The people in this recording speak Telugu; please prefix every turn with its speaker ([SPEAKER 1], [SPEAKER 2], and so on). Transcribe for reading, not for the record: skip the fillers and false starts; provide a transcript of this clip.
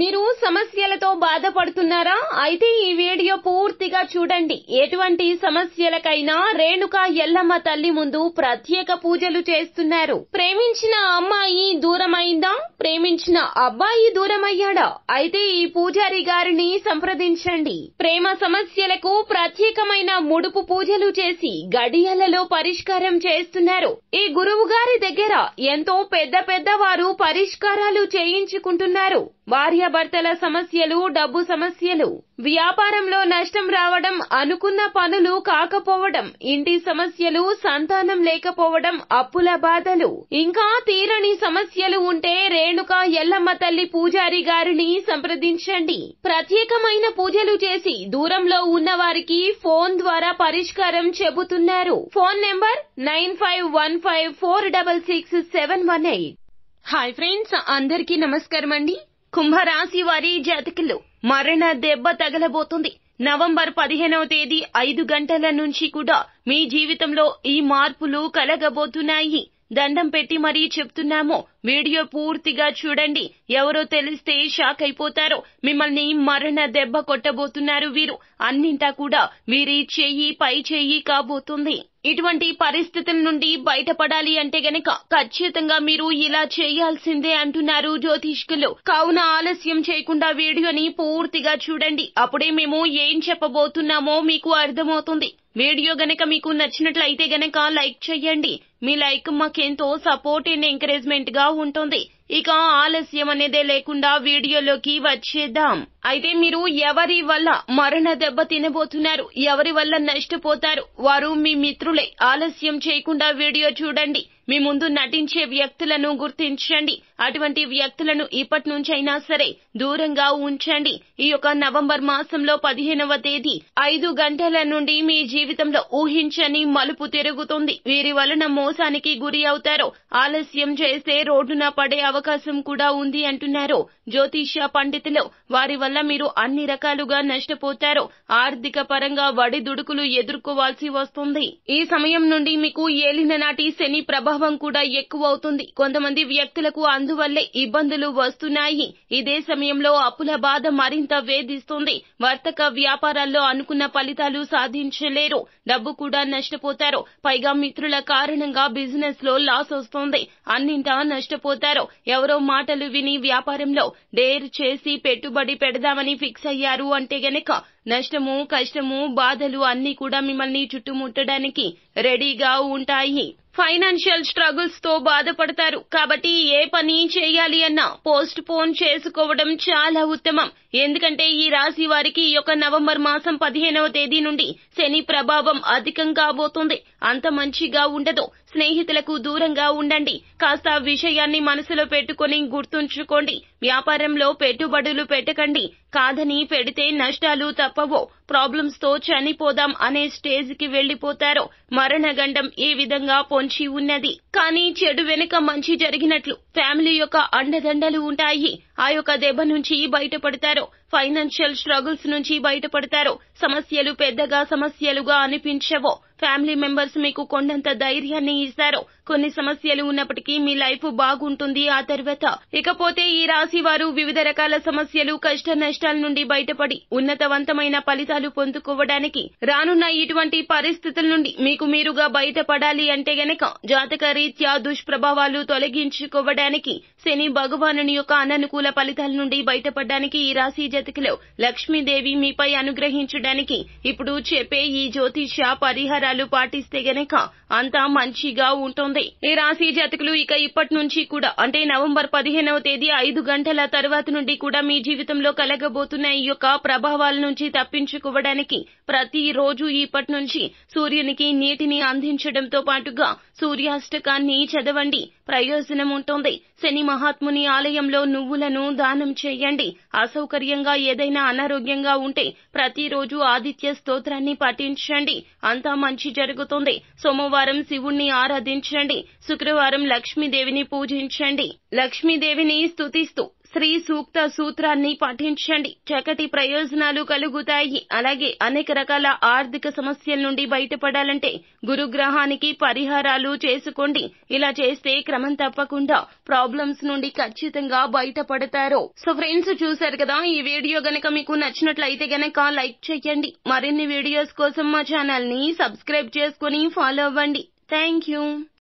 [SPEAKER 1] మీరు సమస్యలతో బాధపడుతున్నారా? అయితే ఈ వీడియో పూర్తిగా చూడండి. ఎటువంటి సమస్యలకైనా రేణుకా ఎల్లమ్మ తల్లి ముందు ప్రత్యేక పూజలు చేస్తున్నారు. ప్రేమించిన అమ్మాయి దూరమైందా? ప్రేమించిన అబ్బాయి దూరమయ్యాడా? అయితే ఈ పూజారి గారిని సంప్రదించండి. ప్రేమ సమస్యలకు ప్రత్యేకమైన ముడుపు పూజలు చేసి గడియలలో పరిష్కారం చేస్తున్నారు. ఈ గురువు గారి దగ్గర ఎంతో పెద్ద వారు పరిష్కారాలు చేయించుకుంటున్నారు. భార్యాభర్తల సమస్యలు, డబ్బు సమస్యలు, వ్యాపారంలో నష్టం రావడం, అనుకున్న పనులు కాకపోవడం, ఇంటి సమస్యలు, సంతానం లేకపోవడం, అప్పుల బాధలు, ఇంకా తీరని సమస్యలు ఉంటే రేణుకా ఎల్లమ్మ తల్లి పూజారి గారిని సంప్రదించండి. ప్రత్యేకమైన పూజలు చేసి దూరంలో ఉన్న వారికి ఫోన్ ద్వారా పరిష్కారం చెబుతున్నారు. Phone number 9515466718. హాయ్ ఫ్రెండ్స్, అందరికీ నమస్కారం అండి. కుంభరాశి వారి జాతకులు మరణ దెబ్బ తగలబోతుంది. నవంబర్ 15వ తేదీ 5 గంటల నుంచి కూడా మీ జీవితంలో ఈ మార్పులు కలగబోతున్నాయి. దండం పెట్టి మరీ చెప్తున్నాము, వీడియో పూర్తిగా చూడండి. ఎవరో తెలిస్తే షాక్ అయిపోతారు. మిమ్మల్ని మరణ దెబ్బ కొట్టబోతున్నారు వీరు. అన్నింటా కూడా వీరి చెయ్యి పై చెయ్యి కాబోతుంది. ఇటువంటి పరిస్థితుల నుండి బయటపడాలి అంటే గనక ఖచ్చితంగా మీరు ఇలా చేయాల్సిందే అంటున్నారు జ్యోతిష్కులు. కావున ఆలస్యం చేయకుండా వీడియోని పూర్తిగా చూడండి. అప్పుడే మేము ఏం చెప్పబోతున్నామో మీకు అర్థమవుతుంది. వీడియో గనక మీకు నచ్చినట్లయితే గనక లైక్ చేయండి. మీ లైక్ మాకెంతో సపోర్ట్ అండ్ ఎంకరేజ్మెంట్ గా ఉంటుంది. ఇక ఆలస్యం అనేదే లేకుండా వీడియోలోకి వచ్చేద్దాం. అయితే మీరు ఎవరి వల్ల మరణ దెబ్బ తినబోతున్నారు, ఎవరి వల్ల నష్టపోతారు, వారు మీ మిత్రులే. ఆలస్యం చేయకుండా వీడియో చూడండి. మీ ముందు నటించే వ్యక్తులను గుర్తించండి. అటువంటి వ్యక్తులను ఇప్పటి నుంచైనా సరే దూరంగా ఉంచండి. ఈ యొక్క నవంబర్ మాసంలో 15వ తేదీ 5 గంటల నుండి మీ జీవితంలో ఊహించని మలుపు తిరుగుతుంది. వీరి వలన మోసానికి గురి అవుతారు. ఆలస్యం చేస్తే రోడ్డున పడే అవకాశం కూడా ఉంది అంటున్నారు జ్యోతిష పండితులు. వారి వల్ల మీరు అన్ని రకాలుగా నష్టపోతారు. ఆర్థిక పరంగా వడిదుడుకులు ఎదుర్కోవాల్సి వస్తుంది. ఈ సమయం నుండి మీకు ఏలిన నాటి శని ప్రభావం కూడా ఎక్కువ అవుతుంది. కొంతమంది వ్యక్తులకు అందువల్లే ఇబ్బందులు వస్తున్నాయి. ఇదే సమయంలో అప్పుల బాధ మరింత వేధిస్తుంది. వర్తక వ్యాపారాల్లో అనుకున్న ఫలితాలు సాధించలేరు. డబ్బు కూడా నష్టపోతారు. పైగా మిత్రుల కారణంగా బిజినెస్ లో లాస్ వస్తుంది. అన్నింటా నష్టపోతారు. ఎవరో మాటలు విని వ్యాపారంలో డేర్ చేసి పెట్టుబడి పెడదామని ఫిక్స్ అయ్యారు అంటే గనక నష్టము, కష్టము, బాధలు అన్ని కూడా మిమ్మల్ని చుట్టుముట్టడానికి రెడీగా ఉంటాయి. ఫైనాన్షియల్ స్ట్రగుల్స్ తో బాధపడతారు. కాబట్టి ఏ పని చేయాలి అన్నా పోస్ట్ పోన్ చేసుకోవడం చాలా ఉత్తమం. ఎందుకంటే ఈ రాశి వారికి ఈ యొక్క నవంబర్ మాసం 15వ తేదీ నుండి శని ప్రభావం అధికం కాబోతుంది. అంత మంచిగా ఉండదు. స్నేహితులకు దూరంగా ఉండండి. కాస్త విషయాన్ని మనసులో పెట్టుకొని గుర్తుంచుకోండి. వ్యాపారంలో పెట్టుబడులు పెట్టకండి. కాదని పెడితే నష్టాలు తప్పవు. ప్రాబ్లమ్స్ తో చనిపోదాం అనే స్టేజ్ కి వెళ్లిపోతారు. మరణగండం ఈ విధంగా పొంచి ఉన్నది. కానీ చెడు వెనుక మంచి జరిగినట్లు ఫ్యామిలీ యొక్క అండదండలు ఉంటాయి. ఆ యొక్క దెబ్బ నుంచి బయటపడతారు. ఫైనాన్షియల్ స్ట్రగుల్స్ నుంచి బయటపడతారు. సమస్యలు పెద్దగా సమస్యలుగా అనిపించవు. ఫ్యామిలీ మెంబర్స్ మీకు కొండంత ధైర్యాన్ని ఇస్తారు. కొన్ని సమస్యలు ఉన్నప్పటికీ మీ లైఫ్ బాగుంటుంది ఆ తర్వాత. ఇకపోతే ఈ రాశి వారు వివిధ రకాల సమస్యలు, కష్ట నష్టాల నుండి బయటపడి ఉన్నతవంతమైన ఫలితాలు పొందుకోవడానికి రానున్న ఇటువంటి పరిస్థితుల నుండి మీకు మీరుగా బయటపడాలి అంటే గనక జాతక రీత్యా దుష్ప్రభావాలు తొలగించుకోవడానికి, శని భగవానుని యొక్క అననుకూల ఫలితాల నుండి బయటపడడానికి ఈ రాశి జాతకులు లక్ష్మీదేవి మీపై అనుగ్రహించడానికి ఇప్పుడు చెప్పే ఈ జ్యోతిష పరిహారాలు పాటిస్తే గనక అంతా మంచిగా ఉంటుంది. ఈ రాశి జాతకులు ఇక ఇప్పటి నుంచి కూడా అంటే నవంబర్ 15వ తేదీ 5 గంటల తర్వాత నుండి కూడా మీ జీవితంలో కలగబోతున్న ఈ యొక్క ప్రభావాల నుంచి తప్పించుకోవడానికి ప్రతి రోజు ఇప్పటి నుంచి సూర్యునికి నీటిని అందించడంతో పాటుగా సూర్యాష్టకాన్ని చదవండి. ప్రయోజనం ఉంటుంది. శని మహాత్ముని ఆలయంలో నువ్వులను దానం చేయండి. అసౌకర్యంగా ఏదైనా అనారోగ్యంగా ఉంటే ప్రతిరోజు ఆదిత్య స్తోత్రాన్ని పఠించండి. అంతా మంచి జరుగుతుంది. సోమవారం శివుణ్ణి ఆరాధించండి. శుక్రవారం లక్ష్మీదేవిని పూజించండి. లక్ష్మీదేవిని స్తుతిస్తూ శ్రీ సూక్త సూత్రాన్ని పఠించండి. చక్కటి ప్రయోజనాలు కలుగుతాయి. అలాగే అనేక రకాల ఆర్థిక సమస్యల నుండి బయటపడాలంటే గురుగ్రహానికి పరిహారాలు చేసుకోండి. ఇలా చేస్తే క్రమం తప్పకుండా ప్రాబ్లమ్స్ నుండి ఖచ్చితంగా బయటపడతారు. సో ఫ్రెండ్స్, చూశారు కదా, ఈ వీడియో గనక మీకు నచ్చినట్లయితే గనక లైక్ చేయండి. మరిన్ని వీడియోస్ కోసం మా ఛానల్ ని సబ్స్క్రైబ్ చేసుకుని ఫాలో అవ్వండి. Thank you.